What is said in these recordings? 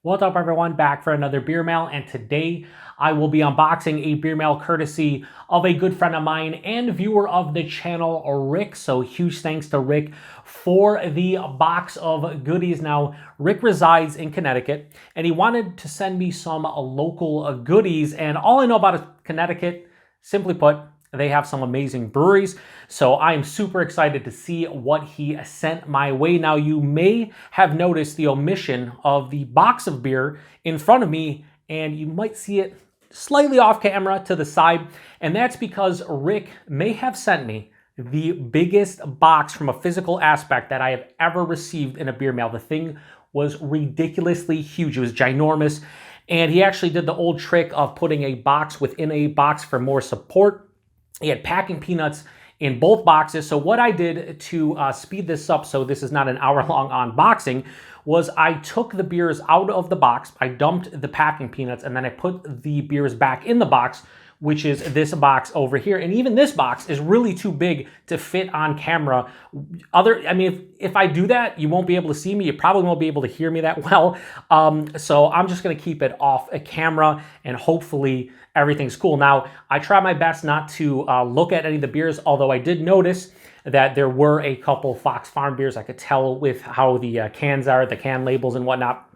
What's up, everyone? Back for another beer mail, and today I will be unboxing a beer mail courtesy of a good friend of mine and viewer of the channel, Rick. So huge thanks to Rick for the box of goodies. Now, Rick resides in Connecticut, and he wanted to send me some local goodies, and all I know about is Connecticut, simply put, they have some amazing breweries, so I am super excited to see what he sent my way. Now, you may have noticed the omission of the box of beer in front of me, and you might see it slightly off camera to the side, and that's because Rick may have sent me the biggest box from a physical aspect that I have ever received in a beer mail. The thing was ridiculously huge. It was ginormous, and he actually did the old trick of putting a box within a box for more support. He had packing peanuts in both boxes. So what I did to speed this up, so this is not an hour-long unboxing, was I took the beers out of the box, I dumped the packing peanuts, and then I put the beers back in the box, which is this box over here. And even this box is really too big to fit on camera. If I do that, you won't be able to see me. You probably won't be able to hear me that well. So I'm just gonna keep it off a camera, and hopefully everything's cool. Now, I try my best not to look at any of the beers, although I did notice that there were a couple Fox Farm beers. I could tell with how the cans are, the can labels and whatnot.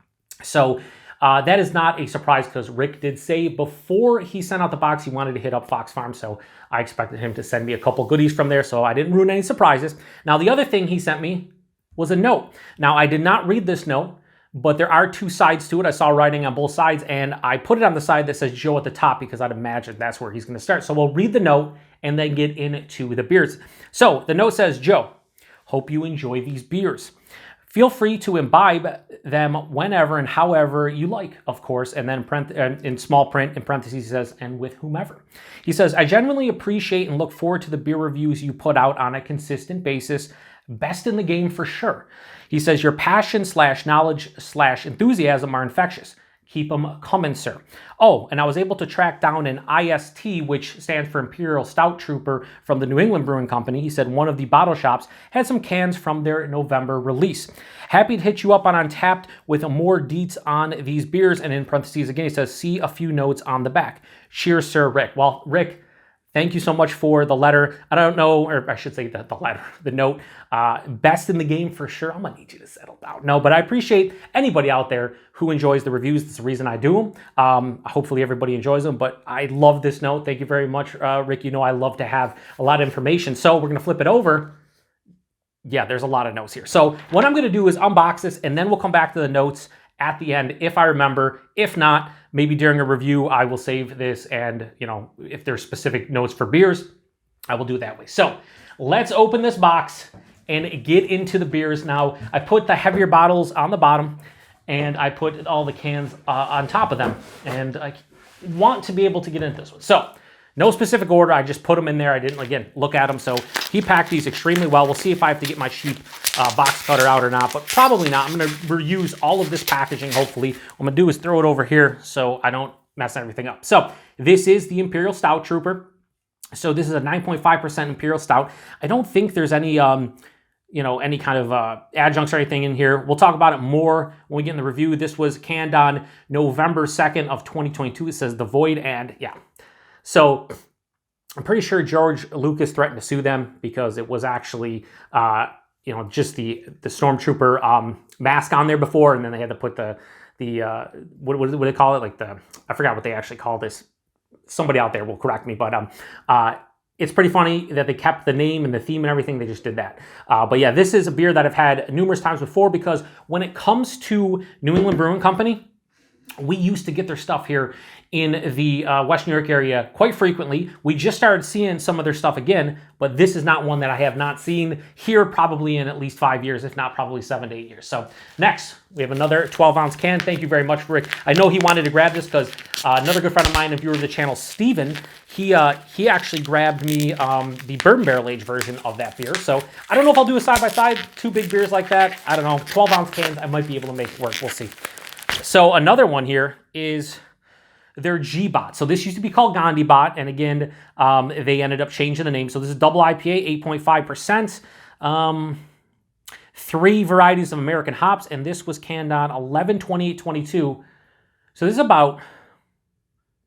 So that is not a surprise, because Rick did say before he sent out the box he wanted to hit up Fox Farm, so I expected him to send me a couple goodies from there, so I didn't ruin any surprises. Now, the other thing he sent me was a note. Now, I did not read this note, but there are two sides to it. I saw writing on both sides, and I put it on the side that says Joe at the top because I'd imagine that's where he's going to start. So we'll read the note and then get into the beers. So the note says, "Joe, hope you enjoy these beers. Feel free to imbibe them whenever and however you like, of course." And then in small print, in parentheses, he says, "and with whomever." He says, "I genuinely appreciate and look forward to the beer reviews you put out on a consistent basis. Best in the game for sure." He says, "Your passion / knowledge / enthusiasm are infectious. Keep them coming, sir." Oh, and I was able to track down an IST, which stands for Imperial Stout Trooper, from the New England Brewing Company. He said one of the bottle shops had some cans from their November release. "Happy to hit you up on Untappd with more deets on these beers." And in parentheses again, he says, "See a few notes on the back. Cheers, Sir Rick." Well, Rick, thank you so much for the letter. I don't know, or I should say the letter, the note. Best in the game for sure. I'm gonna need you to settle down. No, but I appreciate anybody out there who enjoys the reviews. That's the reason I do them. Hopefully everybody enjoys them, but I love this note. Thank you very much, Rick. You know I love to have a lot of information. So we're gonna flip it over. Yeah, there's a lot of notes here. So what I'm gonna do is unbox this, and then we'll come back to the notes at the end if I remember. If not, maybe during a review I will save this, and if there's specific notes for beers, I will do it that way. So let's open this box and get into the beers. Now, I put the heavier bottles on the bottom, and I put all the cans on top of them, and I want to be able to get into this one. So no specific order, I just put them in there. I didn't, again, look at them. So he packed these extremely well. We'll see if I have to get my cheap box cutter out or not, but probably not. I'm gonna reuse all of this packaging, hopefully. What I'm gonna do is throw it over here so I don't mess everything up. So this is the Imperial Stout Trooper. So this is a 9.5% Imperial Stout. I don't think there's any, any kind of adjuncts or anything in here. We'll talk about it more when we get in the review. This was canned on November 2nd of 2022. It says The Void, and yeah. So I'm pretty sure George Lucas threatened to sue them because it was actually, just the Stormtrooper mask on there before, and then they had to put the what do they call it? I forgot what they actually call this. Somebody out there will correct me, but it's pretty funny that they kept the name and the theme and everything. They just did that. But yeah, this is a beer that I've had numerous times before, because when it comes to New England Brewing Company, we used to get their stuff here in the West New York area quite frequently. We just started seeing some of their stuff again, but this is not one that I have not seen here probably in at least 5 years, if not probably 7 to 8 years. So next, we have another 12-ounce can. Thank you very much, Rick. I know he wanted to grab this because another good friend of mine and viewer of the channel, Steven, he actually grabbed me the bourbon barrel aged version of that beer. So I don't know if I'll do a side-by-side, two big beers like that. I don't know, 12-ounce cans, I might be able to make it work. We'll see. So another one here is their G-Bot. So this used to be called Gandhi Bot, and again, they ended up changing the name. So this is double IPA, 8.5%. 3 varieties of American hops, and this was canned on 11/28/22. So this is about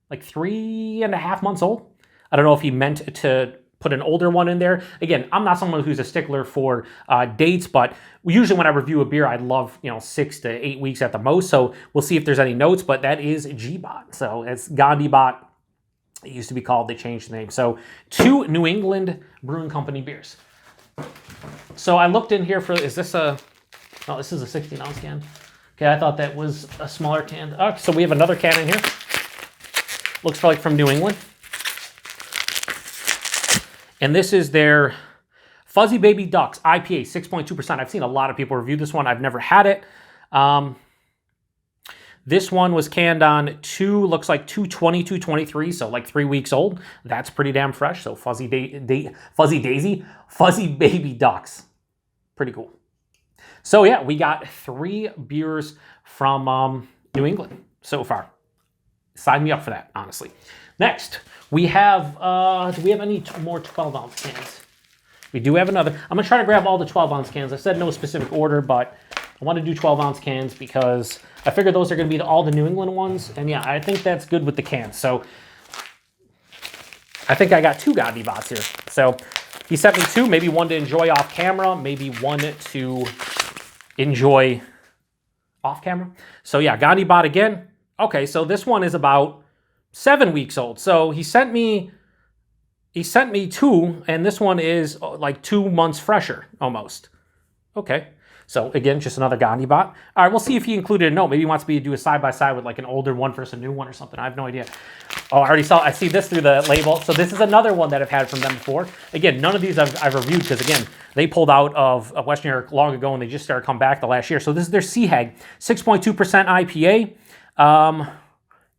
like 3.5 months old. I don't know if he meant to put an older one in there. Again, I'm not someone who's a stickler for dates, but usually when I review a beer, I love 6 to 8 weeks at the most. So we'll see if there's any notes, but that is GBOT. So it's GandhiBot. It used to be called, they changed the name. So 2 New England Brewing Company beers. So I looked in here for, is this a, oh, this is a 16-ounce can. Okay, I thought that was a smaller can. Okay, so we have another can in here. Looks like from New England. And this is their Fuzzy Baby Ducks IPA, 6.2%. I've seen a lot of people review this one. I've never had it. This one was canned on looks like 2/20/23, so like 3 weeks old. That's pretty damn fresh. So Fuzzy Baby Ducks. Pretty cool. So yeah, we got 3 beers from New England so far. Sign me up for that, honestly. Next, we have, do we have any more 12-ounce cans? We do have another. I'm going to try to grab all the 12-ounce cans. I said no specific order, but I want to do 12-ounce cans because I figure those are going to be all the New England ones. And yeah, I think that's good with the cans. So I think I got 2 GandhiBots here. So he sent me 2, maybe one to enjoy off camera, maybe one to enjoy off camera. So yeah, GandhiBot again. Okay, so this one is about 7 weeks old. So he sent me 2, and this one is like 2 months fresher almost. Okay. So again, just another GandhiBot. All right, we'll see if he included a note. Maybe he wants me to do a side-by-side with like an older one versus a new one or something. I have no idea. Oh, I see this through the label. So this is another one that I've had from them before. Again, none of these I've reviewed because, again, they pulled out of Western New York long ago and they just started coming back the last year. So this is their Sea Hag, 6.2% IPA.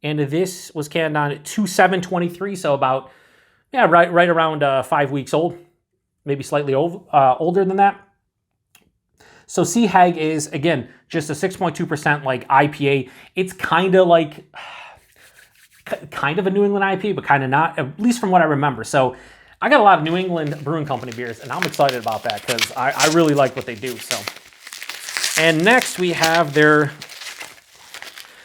And this was canned on 2/7/23, so about, yeah, right around 5 weeks old, maybe slightly older than that. So Sea Hag is, again, just a 6.2% like IPA. It's kind of like, kind of a New England IPA, but kind of not, at least from what I remember. So I got a lot of New England Brewing Company beers, and I'm excited about that because I really like what they do. So, and next we have their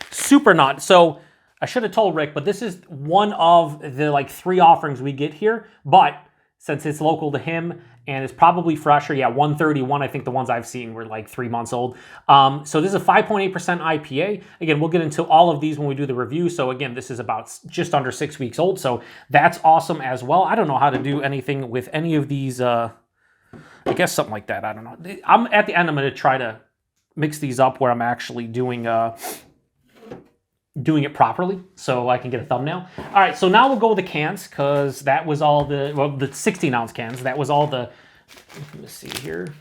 Super Nut. So I should have told Rick, but this is one of the like 3 offerings we get here. But since it's local to him and it's probably fresher, yeah, 131. I think the ones I've seen were like 3 months old. So this is a 5.8% IPA. Again, we'll get into all of these when we do the review. So again, this is about just under 6 weeks old. So that's awesome as well. I don't know how to do anything with any of these. I guess something like that. I don't know. At the end, I'm going to try to mix these up where I'm actually doing it properly so I can get a thumbnail. All right, so now we'll go with the cans because that was all the 16-ounce cans. That was all the, let me see here.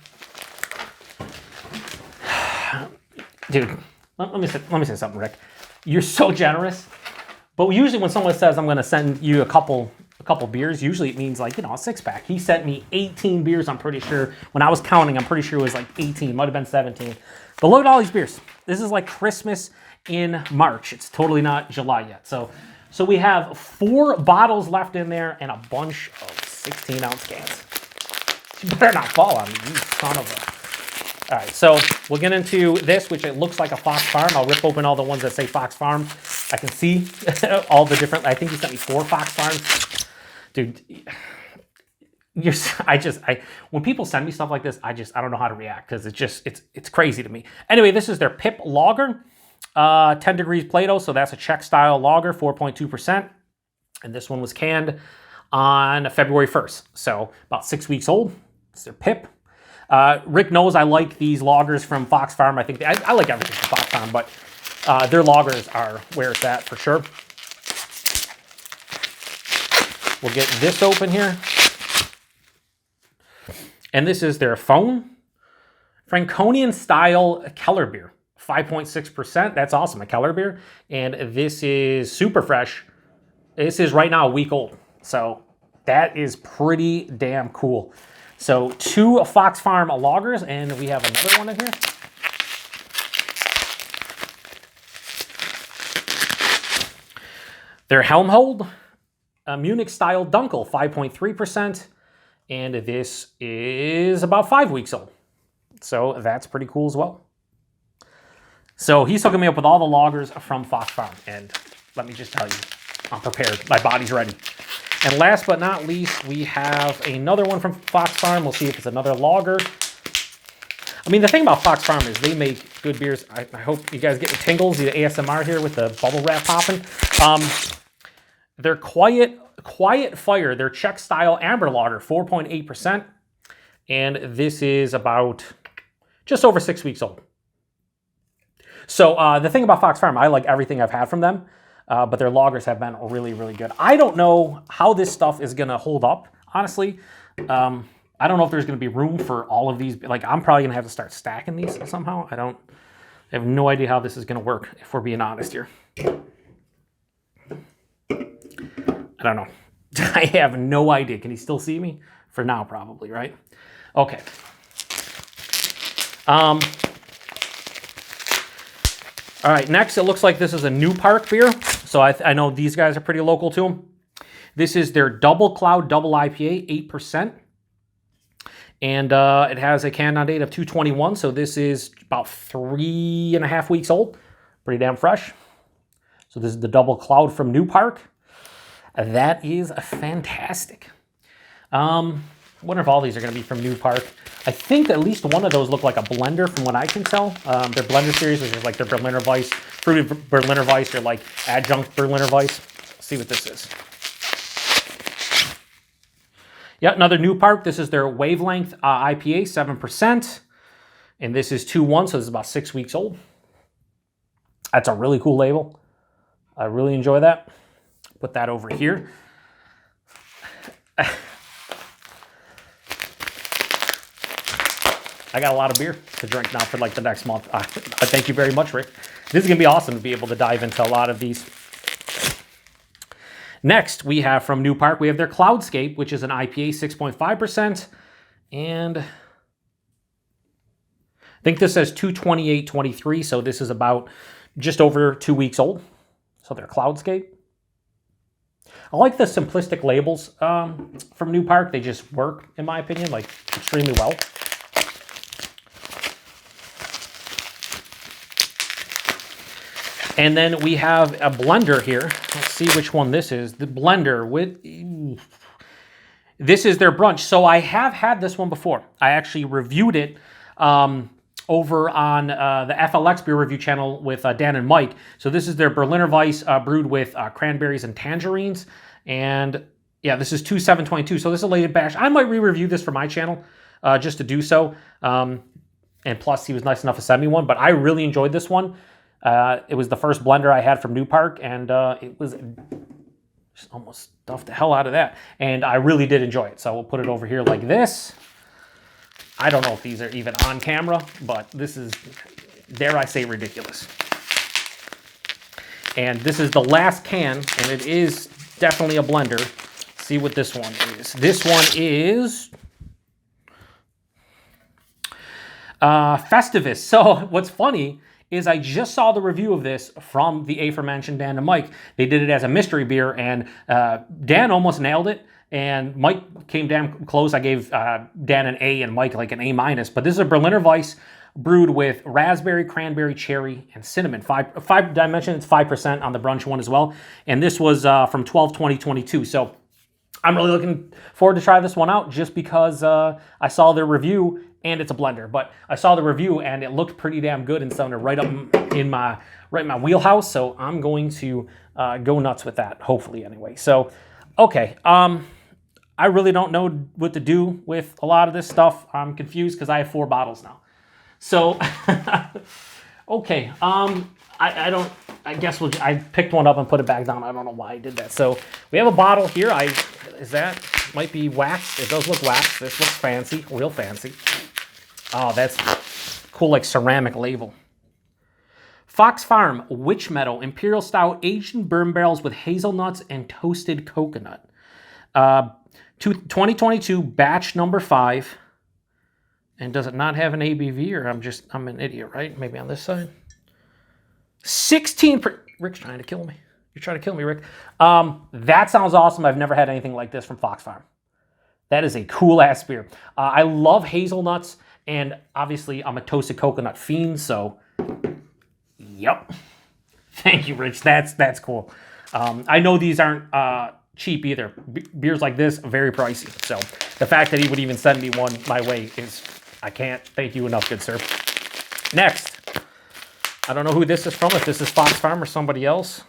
Dude, let me say something, Rick. You're so generous. But usually when someone says I'm going to send you a couple beers, usually it means like, a 6-pack. He sent me 18 beers, I'm pretty sure. When I was counting, I'm pretty sure it was like 18, might have been 17. But look at all these beers. This is like Christmas in March. It's totally not July yet. So we have 4 bottles left in there and a bunch of 16-ounce cans. You better not fall on me, you son of a... All right, so we'll get into this, which it looks like a Fox Farm. I'll rip open all the ones that say Fox Farm. I can see all the different... I think he sent me 4 Fox Farms. Dude, when people send me stuff like this, I don't know how to react because it's crazy to me. Anyway, this is their Pip Lager. 10 degrees Plato, so that's a Czech style lager, 4.2%. And this one was canned on February 1st, so about 6 weeks old. It's their Pip. Rick knows I like these lagers from Fox Farm. I think I like everything from Fox Farm, but their lagers are where it's at for sure. We'll get this open here. And this is their Franconian style Keller beer. 5.6%. That's awesome. A Keller beer. And this is super fresh. This is right now a week old. So that is pretty damn cool. So 2 Fox Farm lagers, and we have another one in here. Their Helmhold, a Munich style Dunkel, 5.3%. And this is about 5 weeks old. So that's pretty cool as well. So he's hooking me up with all the lagers from Fox Farm. And let me just tell you, I'm prepared. My body's ready. And last but not least, we have another one from Fox Farm. We'll see if it's another lager. I mean, the thing about Fox Farm is they make good beers. I hope you guys get the tingles, the ASMR here with the bubble wrap popping. They're Quiet Fire, their Czech style amber lager, 4.8%. And this is about just over 6 weeks old. So the thing about Fox Farm, I like everything I've had from them, but their lagers have been really, really good. I don't know how this stuff is going to hold up, honestly. I don't know if there's going to be room for all of these. Like, I'm probably going to have to start stacking these somehow. I have no idea how this is going to work, if we're being honest here. I don't know. I have no idea. Can he still see me? For now, probably, right? Okay. All right, next, it looks like this is a New Park beer. So I know these guys are pretty local to them. This is their Double Cloud Double IPA, 8%. And it has a can-on date of 2/21, so this is about 3.5 weeks old. Pretty damn fresh. So this is the Double Cloud from New Park. That is fantastic. Wonder if all these are going to be from New Park. I think at least one of those look like a blender from what I can tell. Their blender series, which is like their Berliner Weiss, fruited Berliner Weiss, their like adjunct Berliner Weiss. Let's see what this is. Yeah, another New Park. This is their Wavelength IPA, 7%. And this is 2/1, so this is about 6 weeks old. That's a really cool label. I really enjoy that. Put that over here. I got a lot of beer to drink now for like the next month. Thank you very much, Rick. This is going to be awesome to be able to dive into a lot of these. Next, we have from New Park, we have their Cloudscape, which is an IPA, 6.5%. And I think this says 2/28/23, so this is about just over 2 weeks old. So their Cloudscape. I like the simplistic labels from New Park. They just work, in my opinion, like extremely well. And then we have a blender here. Let's see which one this is. The blender with... This is their brunch. So I have had this one before. I actually reviewed it over on the FLX Beer Review channel with Dan and Mike. So this is their Berliner Weiss brewed with cranberries and tangerines. And yeah, this is 2/7/22. So this is a late batch. I might re-review this for my channel just to do so. And plus, he was nice enough to send me one. But I really enjoyed this one. It was the first blender I had from New Park, and it was just almost stuffed the hell out of that. And I really did enjoy it. So we'll put it over here like this. I don't know if these are even on camera, but this is, dare I say, ridiculous. And this is the last can, and it is definitely a blender. Let's see what this one is. This one is Festivus. So what's funny is I just saw the review of this from the aforementioned Dan and Mike. They did it as a mystery beer, and Dan almost nailed it, and Mike came damn close. I gave Dan an A and Mike like an A-. But this is a Berliner Weiss brewed with raspberry, cranberry, cherry, and cinnamon. Five dimension, it's 5% on the brunch one as well. And this was from 12/20/22. So I'm really looking forward to try this one out just because I saw the review, and it's a blender. But I saw the review and it looked pretty damn good and sounded right up in my wheelhouse. So I'm going to go nuts with that, hopefully anyway. So, okay. I really don't know what to do with a lot of this stuff. I'm confused because I have 4 bottles now. So, okay. I guess I picked one up and put it back down. I don't know why I did that. So we have a bottle here. Might be wax. It does look wax. This looks fancy, real fancy. Oh, that's cool, like ceramic label. Fox Farm Witch Meadow Imperial Stout aged in bourbon barrels with hazelnuts and toasted coconut. 2022 batch number 5. And does it not have an ABV, or I'm an idiot, right? Maybe on this side. 16. Rick's trying to kill me. You're trying to kill me, Rick. That sounds awesome. I've never had anything like this from Fox Farm. That is a cool ass beer. I love hazelnuts. And obviously, I'm a toasted coconut fiend, so yep. Thank you, Rich. That's cool. I know these aren't cheap either. Beers like this, very pricey. So the fact that he would even send me one my way is, I can't thank you enough, good sir. Next, I don't know who this is from, if this is Fox Farm or somebody else.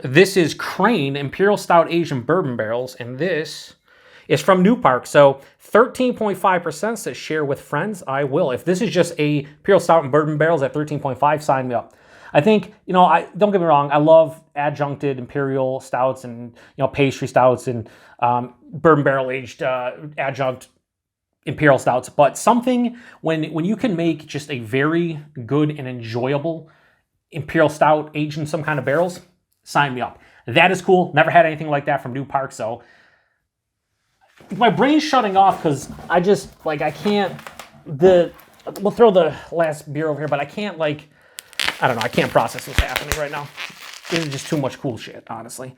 This is Crane Imperial Stout Asian Bourbon Barrels, and this is from New Park. So 13.5% says share with friends. I will. If this is just a Imperial Stout and Bourbon Barrels at 13.5, sign me up. I think, don't get me wrong, I love adjuncted Imperial Stouts and, pastry stouts and bourbon barrel aged adjunct Imperial Stouts, but something when you can make just a very good and enjoyable Imperial Stout aged in some kind of barrels, sign me up. That is cool. Never had anything like that from New Park, so my brain's shutting off because I just, I can't, we'll throw the last beer over here, but I can't, I don't know, I can't process what's happening right now. This is just too much cool shit, honestly.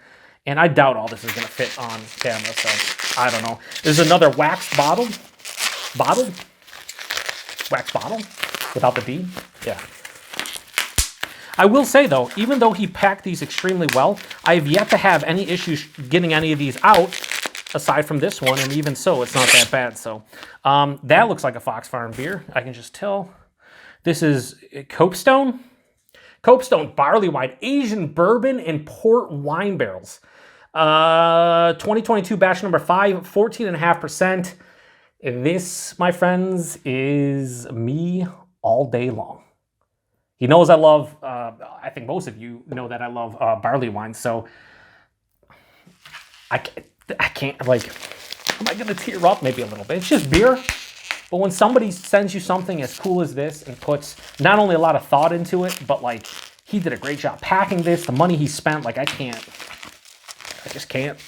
And I doubt all this is going to fit on camera, so I don't know. There's another wax bottle, wax bottle, without the B, yeah. I will say, though, even though he packed these extremely well, I have yet to have any issues getting any of these out, aside from this one, and even so, it's not that bad. So that looks like a Fox Farm beer. I can just tell. This is Copestone Barley Wine, Asian Bourbon and Port Wine Barrels. 2022 batch number 5, 14.5%. This, my friends, is me all day long. He knows I love, I think most of you know that I love barley wine, so I can't, am I going to tear up? Maybe a little bit. It's just beer. But when somebody sends you something as cool as this and puts not only a lot of thought into it, but he did a great job packing this, the money he spent, I just can't.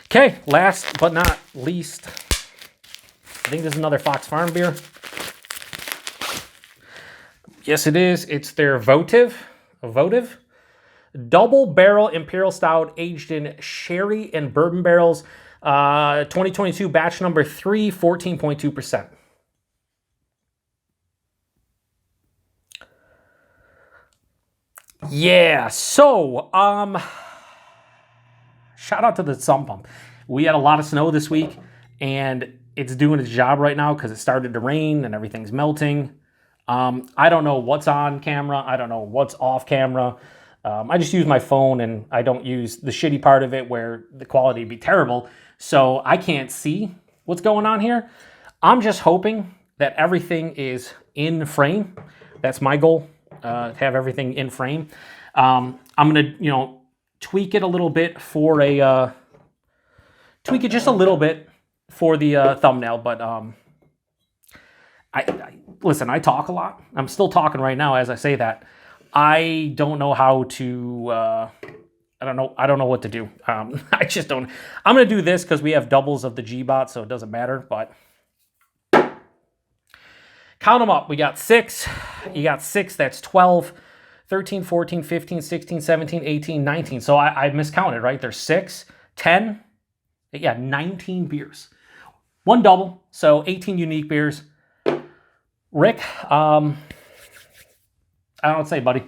Okay, last but not least, I think this is another Fox Farm beer. Yes, it is. It's their Votive Double Barrel Imperial Stout aged in sherry and bourbon barrels. 2022 batch number 3, 14.2%. Yeah, so, shout out to the sump pump. We had a lot of snow this week, and it's doing its job right now because it started to rain and everything's melting. I don't know what's on camera. I don't know what's off camera. I just use my phone, and I don't use the shitty part of it where the quality would be terrible. So I can't see what's going on here. I'm just hoping that everything is in frame. That's my goal, to have everything in frame. I'm going to, tweak it a little bit for tweak it just a little bit for the thumbnail. But listen, I talk a lot. I'm still talking right now as I say that. I don't know how to... I don't know what to do. I just don't. I'm going to do this because we have doubles of the G-Bot, so it doesn't matter, but count them up. We got 6. You got 6, that's 12, 13, 14, 15, 16, 17, 18, 19. So I miscounted, right? There's 6, 10, 19 beers. One double, so 18 unique beers. Rick, I don't know what to say, buddy,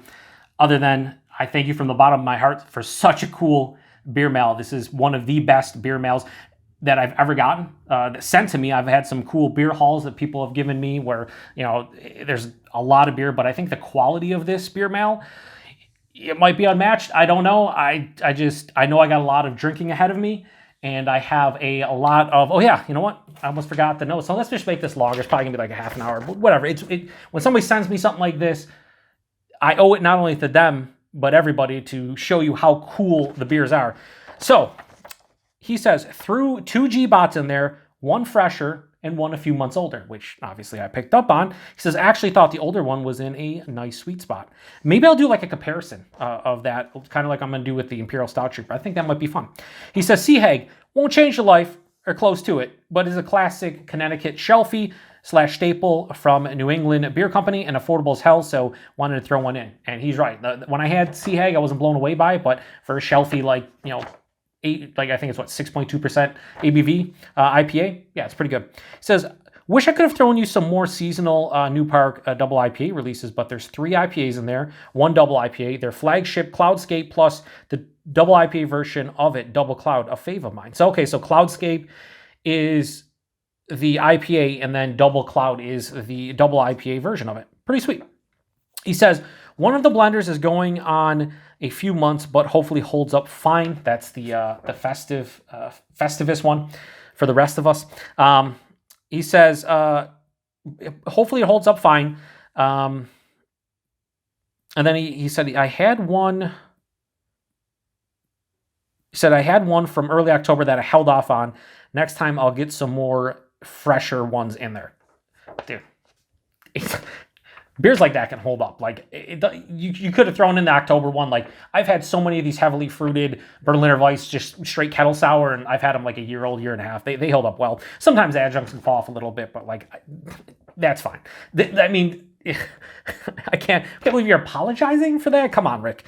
other than I thank you from the bottom of my heart for such a cool beer mail. This is one of the best beer mails that I've ever gotten sent to me. I've had some cool beer hauls that people have given me where, there's a lot of beer, but I think the quality of this beer mail, it might be unmatched. I don't know. I know I got a lot of drinking ahead of me, and I have a lot of, oh yeah, you know what? I almost forgot the notes. So let's just make this longer. It's probably gonna be like a half an hour, but whatever. When somebody sends me something like this, I owe it not only to them, but everybody to show you how cool the beers are. So he says, threw 2 G-Bots in there, 1 fresher and 1 a few months older, which obviously I picked up on. He says, actually thought the older one was in a nice sweet spot. Maybe I'll do a comparison of that, kind of like I'm going to do with the Imperial Stout Trooper. I think that might be fun. He says, Sea Hag won't change your life or close to it, but is a classic Connecticut shelfie / staple from New England Beer Company and affordable as hell, so wanted to throw one in. And he's right. When I had Sea Hag, I wasn't blown away by it, but for a shelfie I think it's what, 6.2% ABV IPA. Yeah, it's pretty good. It says, wish I could have thrown you some more seasonal New Park double IPA releases, but there's 3 IPAs in there, 1 double IPA. Their flagship Cloudscape plus the double IPA version of it, Double Cloud, a fave of mine. So, okay, so Cloudscape is the IPA, and then Double Cloud is the double IPA version of it. Pretty sweet. He says, one of the blenders is going on a few months, but hopefully holds up fine. That's the Festivus one for the rest of us. He says, hopefully it holds up fine. And then he said, I had one. He said, I had one from early October that I held off on. Next time I'll get some more fresher ones in there. Dude, beers like that can hold up. Like, you could have thrown in the October one. Like, I've had so many of these heavily fruited Berliner Weiss, just straight kettle sour, and I've had them like a year old, year and a half. They hold up well. Sometimes adjuncts can fall off a little bit, but like, that's fine. I mean, I can't believe you're apologizing for that. Come on, Rick.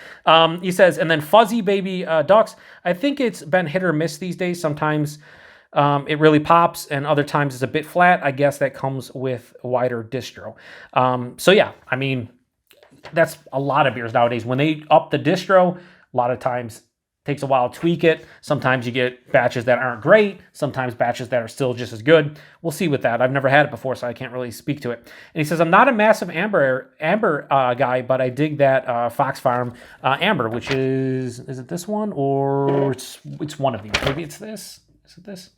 He says, and then Fuzzy Baby Ducks. I think it's been hit or miss these days. Sometimes it really pops, and other times it's a bit flat. I guess that comes with a wider distro. So yeah, I mean, that's a lot of beers nowadays. When they up the distro, a lot of times it takes a while to tweak it. Sometimes you get batches that aren't great. Sometimes batches that are still just as good. We'll see with that. I've never had it before, so I can't really speak to it. And he says, I'm not a massive amber guy, but I dig that Fox Farm amber, which is it this one? Or it's one of these. Maybe it's this. Is it this?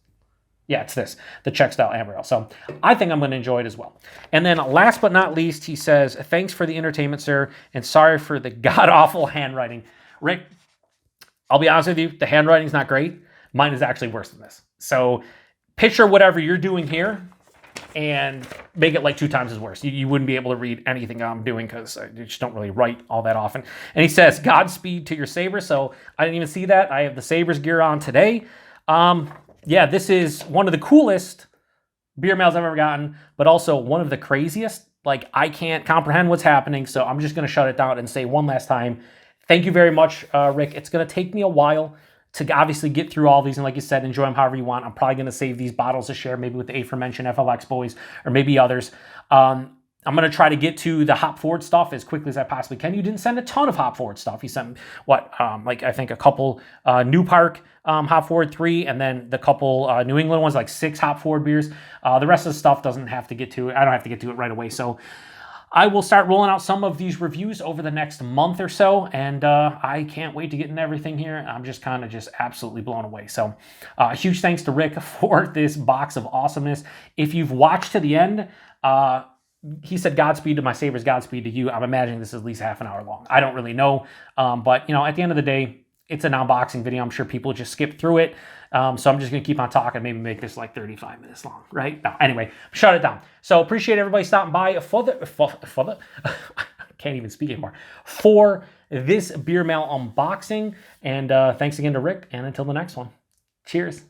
Yeah, it's this, the Czech style amber ale. So I think I'm going to enjoy it as well. And then last but not least, he says, thanks for the entertainment, sir, and sorry for the god-awful handwriting. Rick, I'll be honest with you, the handwriting's not great. Mine is actually worse than this. So picture whatever you're doing here and make it like 2 times as worse. You wouldn't be able to read anything I'm doing because I just don't really write all that often. And he says, Godspeed to your Saber. So I didn't even see that. I have the Sabres gear on today. Yeah, this is one of the coolest beer mails I've ever gotten, but also one of the craziest. Like, I can't comprehend what's happening, so I'm just going to shut it down and say one last time, thank you very much, Rick. It's going to take me a while to obviously get through all these, and like you said, enjoy them however you want. I'm probably going to save these bottles to share, maybe with the aforementioned FLX boys, or maybe others. I'm going to try to get to the hop forward stuff as quickly as I possibly can. You didn't send a ton of hop forward stuff. You sent, like I think a couple New Park hop forward 3, and then the couple New England ones, like 6 hop forward beers. The rest of the stuff doesn't have to get to it. I don't have to get to it right away. So I will start rolling out some of these reviews over the next month or so, and I can't wait to get into everything here. I'm just kind of absolutely blown away. So huge thanks to Rick for this box of awesomeness. If you've watched to the end, he said Godspeed to my Sabres, Godspeed to you. I'm imagining this is at least half an hour long. I don't really know. But, at the end of the day, it's an unboxing video. I'm sure people just skip through it. So I'm just going to keep on talking, maybe make this like 35 minutes long, right? No, anyway, shut it down. So appreciate everybody stopping by for the I can't even speak anymore, for this beer mail unboxing. And thanks again to Rick. And until the next one, cheers.